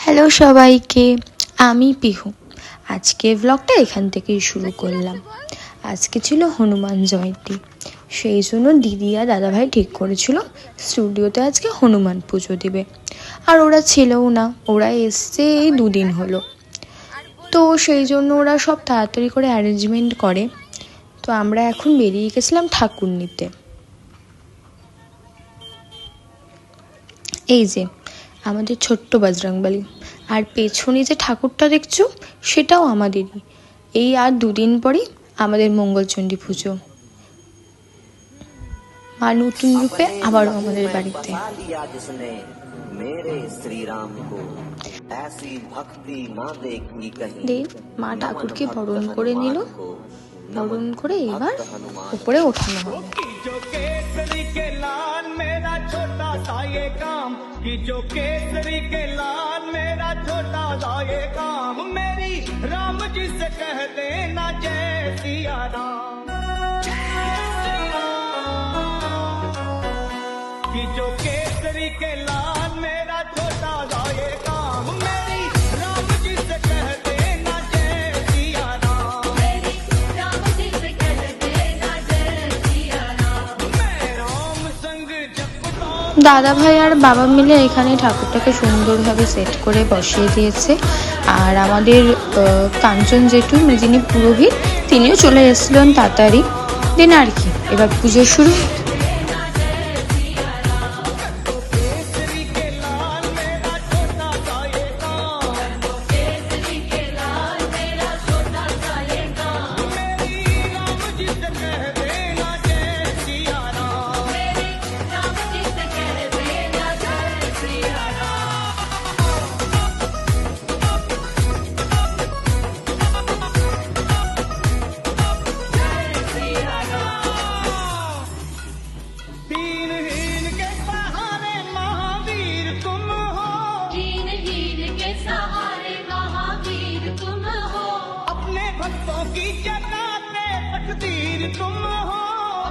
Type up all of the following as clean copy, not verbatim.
Hello সবাইকে, আমি পিহু। আজকে ব্লগটা এখান থেকেই শুরু করলাম। আজকে ছিল হনুমান জয়ন্তী, সেই জন্য দিদি আর দাদাভাই ঠিক করেছিল স্টুডিওতে আজকে হনুমান পুজো দিবে। আর ওরা ছিলও না, ওরা এসছে এই 2 দিন হলো। তো সেই জন্য ওরা সব তাড়াতাড়ি করে অ্যারেঞ্জমেন্ট করে। তো আমরা এখন বেরিয়ে গেছিলাম ঠাকুর নিতে। এই যে আমাদের ছোট্ট বজরংবলী, আর পেছনে যে ঠাকুরটা দেখছো সেটাও আমাদেরই। এই আর 2 দিন পরেই আমাদের মঙ্গলচণ্ডী পুজো। মা নতুন রূপে আবারও আমাদের বাড়িতে। মা ঠাকুরকে বরণ করে নিল, বরণ করে এবার উপরে ওঠানো হবে। कि जो केसरी के लाल मेरा छोटा सा ये काम, मेरी राम जी से कह देना जय सिया राम। कि जो केसरी के लाल मेरा छोटा सा ये काम, मेरी राम जी से कह देना जय सिया राम। मेरी राम जी से कह देना जय सिया राम। मैं राम संग जपता। দাদা ভাই আর বাবা মিলে এখানে ঠাকুরটাকে সুন্দরভাবে সেট করে বসিয়ে দিয়েছে। আর আমাদের কাঞ্চন জেঠু, যিনি পুরোহিত, তিনিও চলে এসেছিলেন তাড়াতাড়ি। দেন আর কি, এবার পুজো শুরু। तुम हो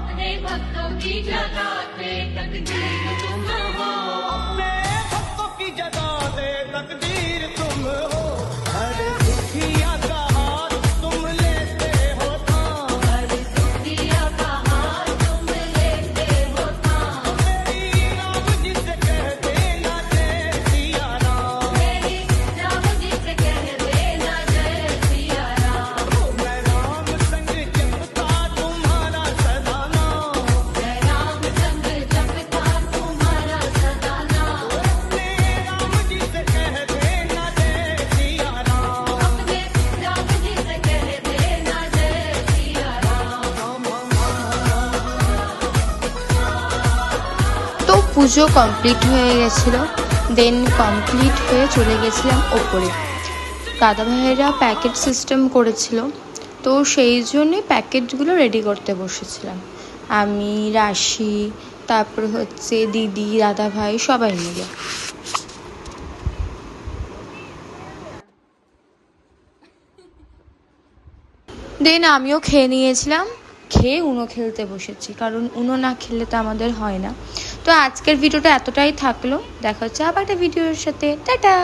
अपने भक्तों की जगह पे तकदीर, तुम हो अपने भक्तों की जगह पे तकदीर, तुम हो हर दुखिया का हाथ तुम लेते हो थाम, हर दुखिया का हाथ तुम लेते हो थाम। मेरी राम जी से कह देना जय सिया राम, मेरी राम जी से कह देना जय सिया राम। मैं राम संग जपता तुम्हारा सदा नाम, मैं राम संग जपता तुम्हारा सदा नाम। अपने राम जी से कह देना जय सिया राम, अपने राम जी से कह देना जय सिया राम। তো পুজো কমপ্লিট হয়ে গেছিল। দেন কমপ্লিট হয়ে চলে গেছিলাম ওপরে। দাদা ভাইয়েরা প্যাকেট সিস্টেম করেছিল, তো সেই জন্যে প্যাকেটগুলো রেডি করতে বসেছিলাম আমি, রাশি, তারপর হচ্ছে দিদি, দাদা ভাই সবাই মিলে। দেন আমিও খেয়ে নিয়েছিলাম, খেয়ে উনো খেলতে বসেছি, কারণ উনো না খেললে তো আমাদের হয় না। তো আজকের ভিডিওটা এতটাই থাকলো, দেখা হচ্ছে আবার একটা ভিডিওর সাথে। টাটা।